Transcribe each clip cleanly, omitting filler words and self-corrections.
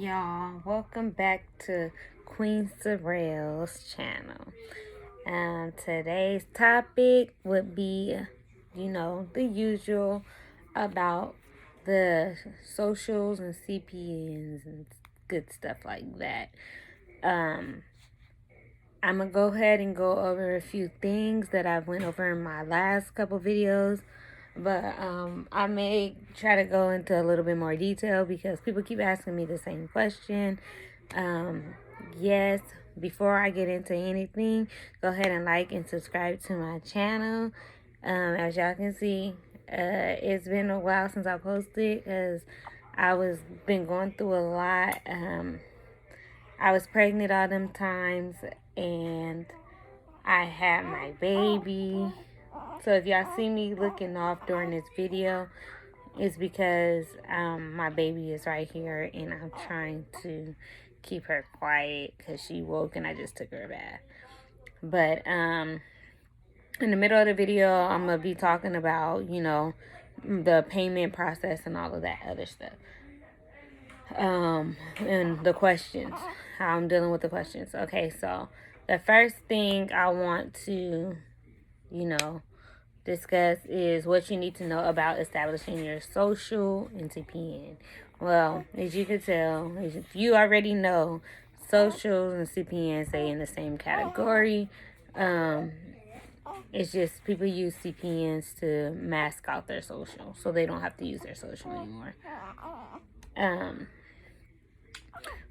y'all, welcome back to Queen Sorrell's channel. Today's topic would be, the usual about the socials and CPNs and good stuff like that. I'm gonna go ahead and go over a few things that I've went over in my last couple videos. But I may try to go into a little bit more detail because people keep asking me the same question. Yes, before I get into anything, go ahead and like and subscribe to my channel. As y'all can see, it's been a while since I posted because been going through a lot. I was pregnant all them times and I had my baby. So if y'all see me looking off during this video, it's because my baby is right here and I'm trying to keep her quiet because she woke and I just took her a bath. But in the middle of the video, I'm going to be talking about, the payment process and all of that other stuff. And the questions, how I'm dealing with the questions. Okay, so the first thing I want to, discuss is what you need to know about establishing your social and CPN. Well, as you can tell, if you already know, socials and CPN stay in the same category. It's just people use CPNs to mask out their social, so they don't have to use their social anymore.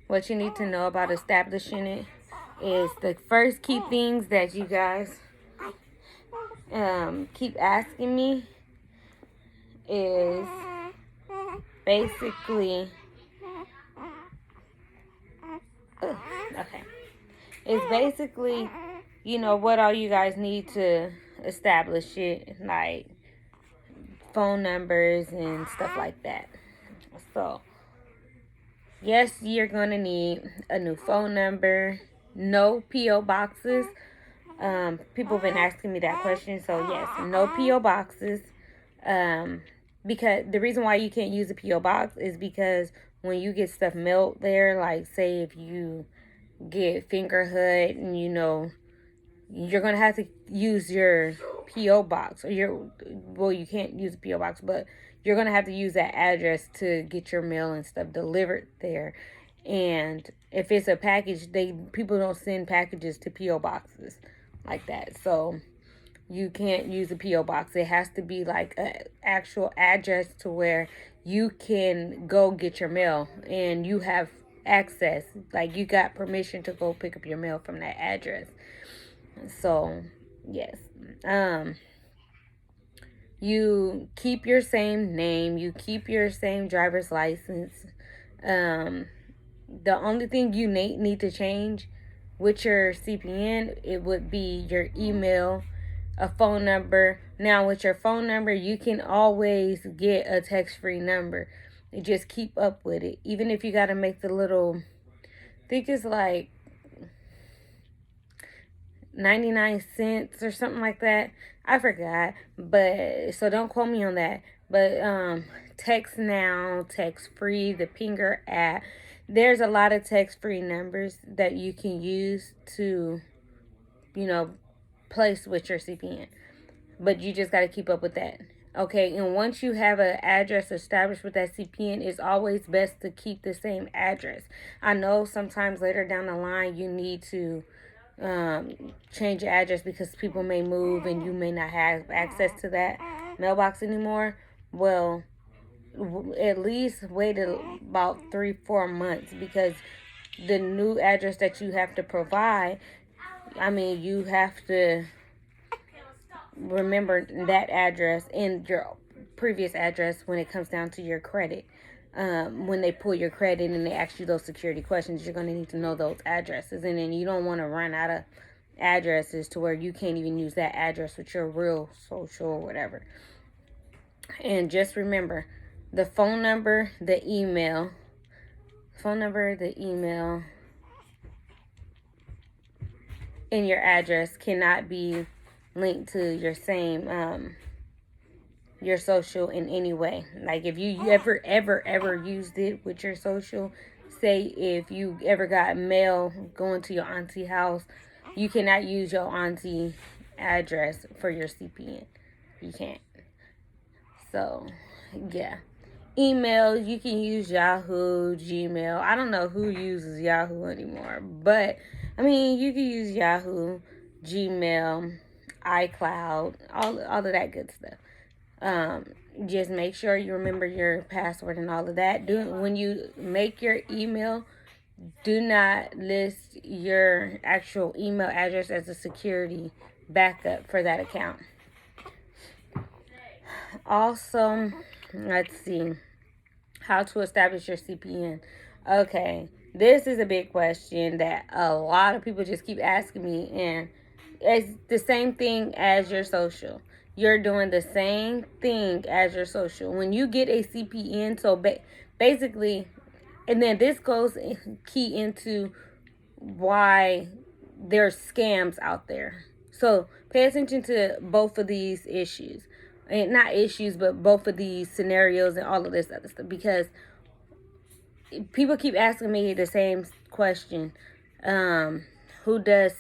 What you need to know about establishing it is the first key things that you guys keep asking me is basically what all you guys need to establish it, like phone numbers and stuff like that. So yes, you're gonna need a new phone number, no PO boxes. People have been asking me that question, so yes, no PO boxes. Because the reason why you can't use a PO box is because when you get stuff mailed there, like say if you get fingerhood and you're gonna have to use your PO box or you can't use a PO box, but you're gonna have to use that address to get your mail and stuff delivered there. And if it's a package, people don't send packages to PO boxes like that, so you can't use a PO box. It has to be like an actual address to where you can go get your mail and you have access, like you got permission to go pick up your mail from that address. So yes, you keep your same name, you keep your same driver's license. The only thing you need to change with your CPN, it would be your email, a phone number. Now with your phone number, you can always get a text-free number. You just keep up with it. Even if you got to make the little, I think it's like 99 cents or something like that. I forgot, but so don't quote me on that. But text now, text free, the Pinger app. There's a lot of text free numbers that you can use to, place with your CPN. But you just got to keep up with that. Okay, and once you have an address established with that CPN, it's always best to keep the same address. I know sometimes later down the line you need to change your address because people may move and you may not have access to that mailbox anymore. Well, at least wait about 3-4 months, because the new address that you have to provide, you have to remember that address and your previous address when it comes down to your credit. When they pull your credit and they ask you those security questions, you're going to need to know those addresses. And then you don't want to run out of addresses to where you can't even use that address with your real social or whatever. And just remember, the phone number, the email, and your address cannot be linked to your same your social in any way. Like if you ever used it with your social, say if you ever got mail going to your auntie house, you cannot use your auntie address for your CPN. You can't. So, yeah. Email, you can use Yahoo, Gmail. I don't know who uses Yahoo anymore, but I mean, you can use Yahoo, Gmail, iCloud, all of that good stuff. Just make sure you remember your password and all of that. When you make your email, do not list your actual email address as a security backup for that account. Also, let's see. How to establish your CPN. Okay, this is a big question that a lot of people just keep asking me, and it's the same thing as your social. You're doing the same thing as your social. When you get a CPN, so basically, and then this goes key into why there's scams out there. So pay attention to both of these issues. And not issues, but both of these scenarios and all of this other stuff. Because people keep asking me the same question. Who do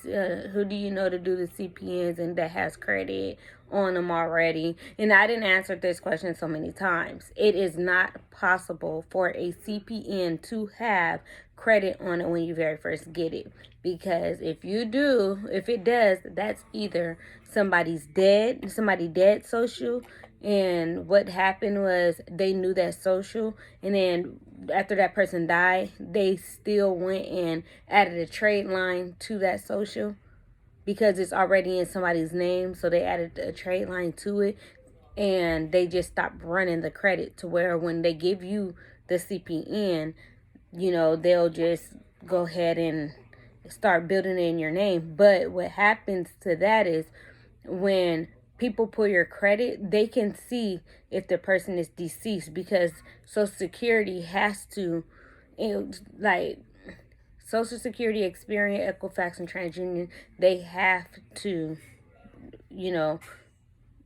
you know to do the CPNs and that has credit on them already? And I didn't answer this question so many times. It is not possible for a CPN to have credit on it when you very first get it. Because if it does, that's either somebody dead social, and what happened was they knew that social, and then after that person died, they still went and added a trade line to that social because it's already in somebody's name, so they added a trade line to it, and they just stopped running the credit to where when they give you the CPN, they'll just go ahead and start building it in your name. But what happens to that is when people pull your credit, they can see if the person is deceased, because Social Security has to, like Social Security, Experian, Equifax, and TransUnion, they have to,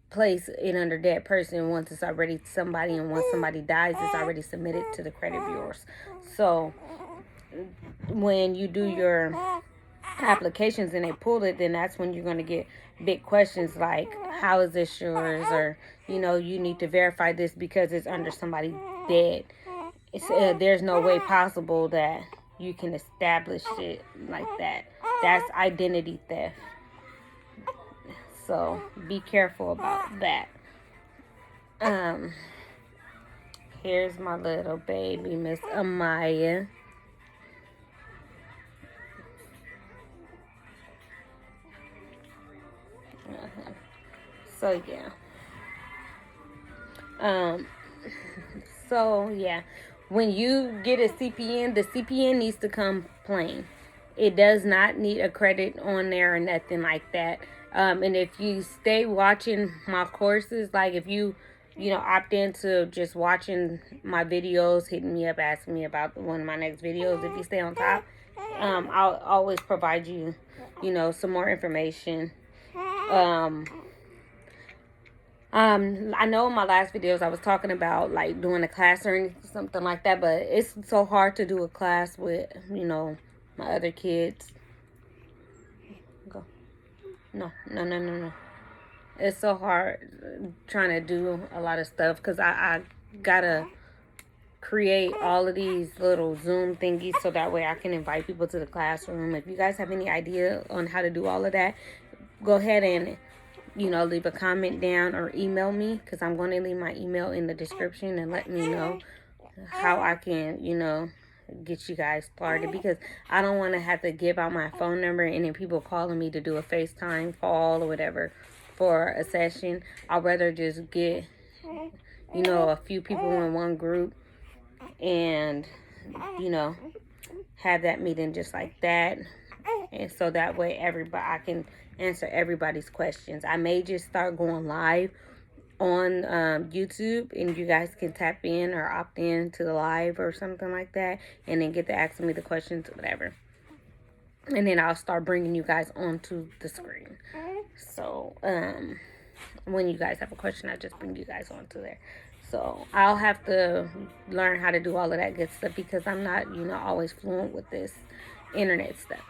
place it under that person once it's already somebody, and once somebody dies, it's already submitted to the credit bureaus. So when you do your applications and they pull it, then that's when you're going to get big questions like, how is this yours? Or, you need to verify this because it's under somebody dead. There's no way possible that you can establish it like that. That's identity theft. So be careful about that. Here's my little baby, Miss Amaya. So yeah. So yeah. When you get a CPN, the CPN needs to come plain. It does not need a credit on there or nothing like that. And if you stay watching my courses, like if you opt into just watching my videos, hitting me up, asking me about one of my next videos, if you stay on top, I'll always provide you, some more information. I know in my last videos I was talking about like doing a class or something like that, but it's so hard to do a class with, my other kids. Go. No. It's so hard trying to do a lot of stuff because I gotta create all of these little Zoom thingies so that way I can invite people to the classroom. If you guys have any idea on how to do all of that, go ahead and leave a comment down or email me, because I'm going to leave my email in the description, and let me know how I can, get you guys started, because I don't want to have to give out my phone number and then people calling me to do a FaceTime call or whatever for a session. I'd rather just get, a few people in one group and, have that meeting just like that. And so that way I can answer everybody's questions. I may just start going live on YouTube, and you guys can tap in or opt in to the live or something like that, and then get to asking me the questions, whatever. And then I'll start bringing you guys onto the screen. So when you guys have a question, I just bring you guys onto there. So I'll have to learn how to do all of that good stuff because I'm not, always fluent with this internet stuff.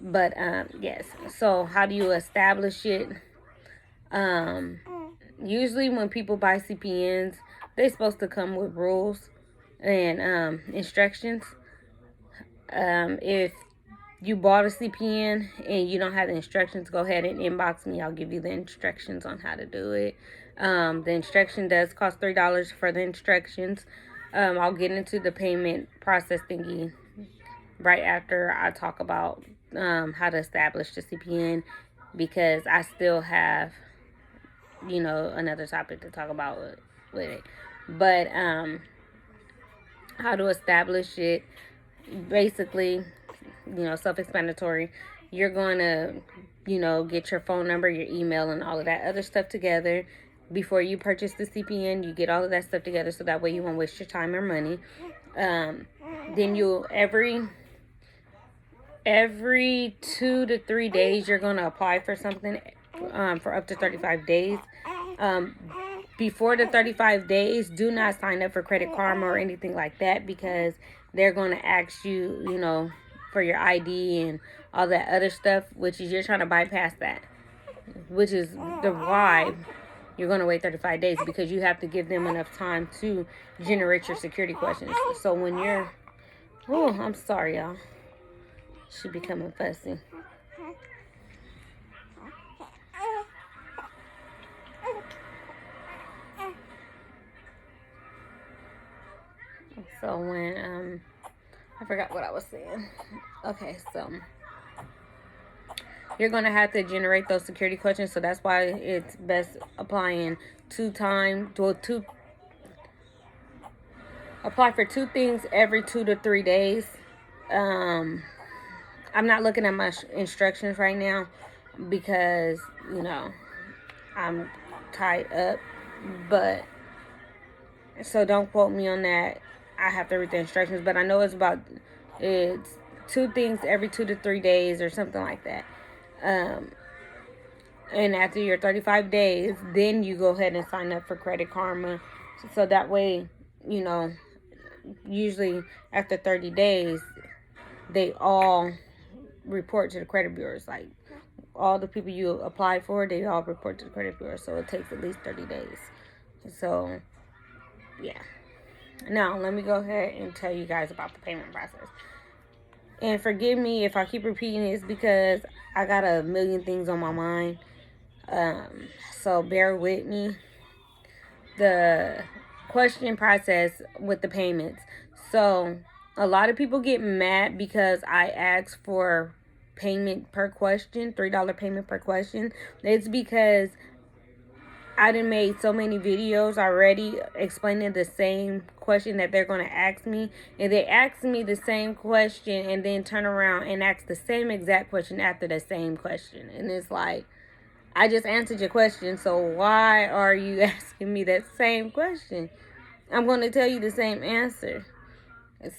But yes. So how do you establish it? Usually when people buy CPNs, they're supposed to come with rules and instructions. If you bought a CPN and you don't have the instructions, go ahead and inbox me. I'll give you the instructions on how to do it. The instruction does cost $3 for the instructions. I'll get into the payment process thingy right after I talk about how to establish the CPN, because I still have, another topic to talk about with it. But how to establish it, basically, self-explanatory. You're going to, get your phone number, your email, and all of that other stuff together. Before you purchase the CPN, you get all of that stuff together so that way you won't waste your time or money. Then you'll, every 2 to 3 days, you're going to apply for something for up to 35 days. Before the 35 days, do not sign up for Credit Karma or anything like that, because they're going to ask you, for your ID and all that other stuff, which is, you're trying to bypass that, which is the why you're going to wait 35 days, because you have to give them enough time to generate your security questions. So when you're, I'm sorry, y'all. She becoming fussy. So when, I forgot what I was saying. Okay, so you're going to have to generate those security questions. So that's why it's best applying apply for 2 things every 2 to 3 days. I'm not looking at my instructions right now because, I'm tied up. But, so don't quote me on that. I have to read the instructions, but I know it's 2 things every 2 to 3 days or something like that. And after your 35 days, then you go ahead and sign up for Credit Karma. So that way, usually after 30 days, they all report to the credit bureaus. Like, all the people you apply for, they all report to the credit bureau. So it takes at least 30 days. So, yeah. Now, let me go ahead and tell you guys about the payment process. And forgive me if I keep repeating this because I got a million things on my mind. So bear with me. The question process with the payments. So a lot of people get mad because I ask for payment per question, $3 payment per question. It's because I done made so many videos already explaining the same question that they're going to ask me. And they ask me the same question and then turn around and ask the same exact question after the same question. And it's like, I just answered your question, so why are you asking me that same question? I'm going to tell you the same answer.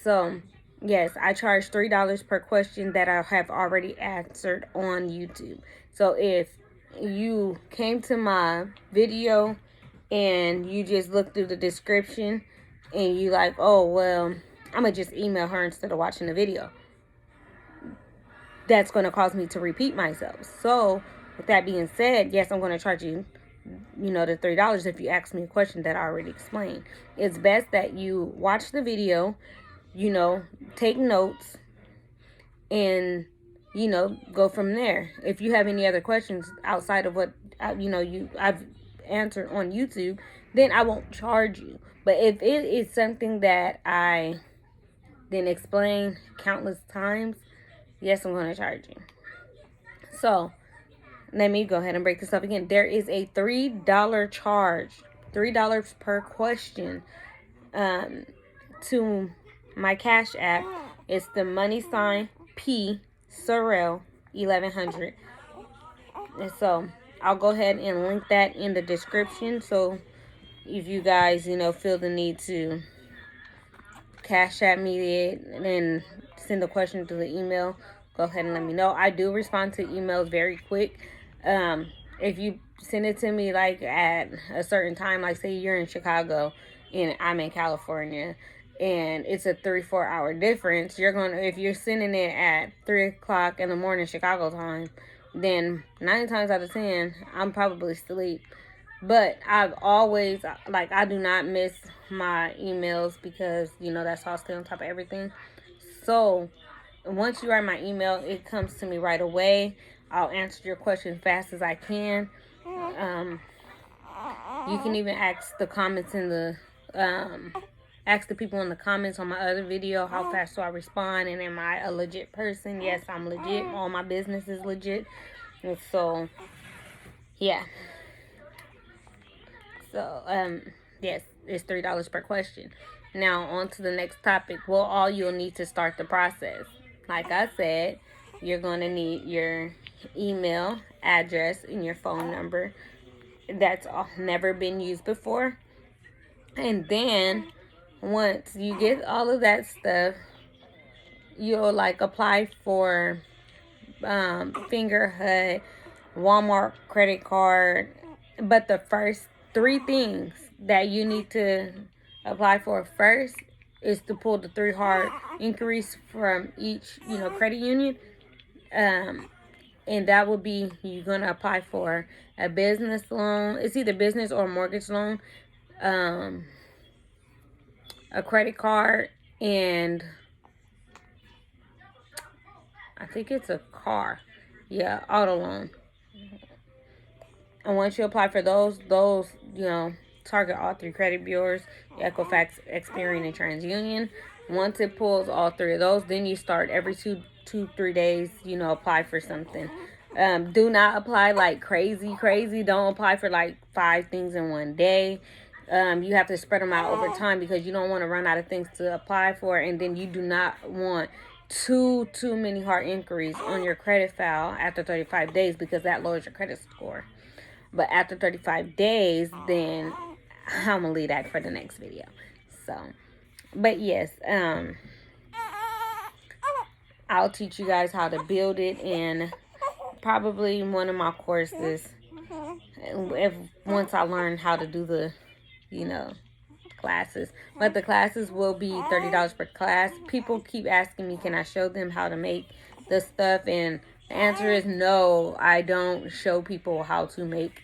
So, yes, I charge $3 per question that I have already answered on YouTube. So if you came to my video and you just looked through the description and you like, oh, well, I'm going to just email her instead of watching the video, that's going to cause me to repeat myself. So with that being said, yes, I'm going to charge you, the $3 if you ask me a question that I already explained. It's best that you watch the video, take notes, and, go from there. If you have any other questions outside of what, I've answered on YouTube, then I won't charge you. But if it is something that I then explain countless times, yes, I'm going to charge you. So let me go ahead and break this up again. There is a $3 charge, $3 per question, to my Cash App. It's the $ P Sorrell 1100. And so I'll go ahead and link that in the description. So if you guys, feel the need to Cash App me it and send a question through the email, go ahead and let me know. I do respond to emails very quick. If you send it to me like at a certain time, like say you're in Chicago and I'm in California, and it's a 3-4 hour difference. If you're sending it at 3 o'clock in the morning Chicago time, then 9 times out of 10 I'm probably asleep. But I've always, like, I do not miss my emails because, that's how I stay on top of everything. So once you write my email, it comes to me right away. I'll answer your question fast as I can. You can even ask the comments in the ask the people in the comments on my other video, how fast do I respond, and am I a legit person? Yes, I'm legit. All my business is legit. And so, yeah. So, yes, it's $3 per question. Now, on to the next topic. Well, all you'll need to start the process. Like I said, you're going to need your email address and your phone number. That's never been used before. And then, once you get all of that stuff, you'll apply for Fingerhut, Walmart credit card. But the first 3 things that you need to apply for first is to pull the 3 hard inquiries from each credit union. And that will be, you're going to apply for a business loan. It's either business or mortgage loan, a credit card, and I think it's a car. Yeah, auto loan. And once you apply for those, target all 3 credit bureaus, Equifax, Experian, and TransUnion. Once it pulls all 3 of those, then you start every 3 days, apply for something. Do not apply like crazy. Don't apply for 5 things in one day. You have to spread them out over time because you don't want to run out of things to apply for, and then you do not want too many hard inquiries on your credit file after 35 days because that lowers your credit score. But after 35 days, then I'm going to leave that for the next video. So, but yes, I'll teach you guys how to build it in probably one of my courses. Once I learn how to do the, classes. But the classes will be $30 per class. People keep asking me, can I show them how to make the stuff? And the answer is no, I don't show people how to make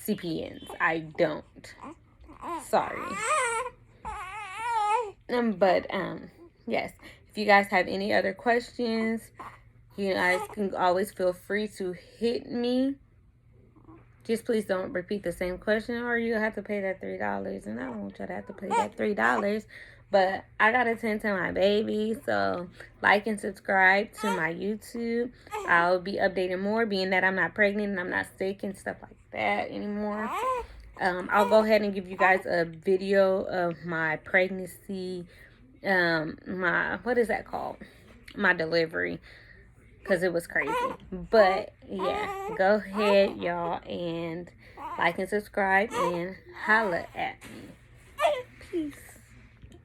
CPNs. I don't. Sorry. But yes, if you guys have any other questions, you guys can always feel free to hit me. Just please don't repeat the same question or you'll have to pay that $3. And I don't want y'all to have to pay that $3. But I got to tend to my baby. So like and subscribe to my YouTube. I'll be updating more, being that I'm not pregnant and I'm not sick and stuff like that anymore. I'll go ahead and give you guys a video of my pregnancy. What is that called? My delivery. Because it was crazy. But yeah, go ahead, y'all, and like and subscribe and holla at me.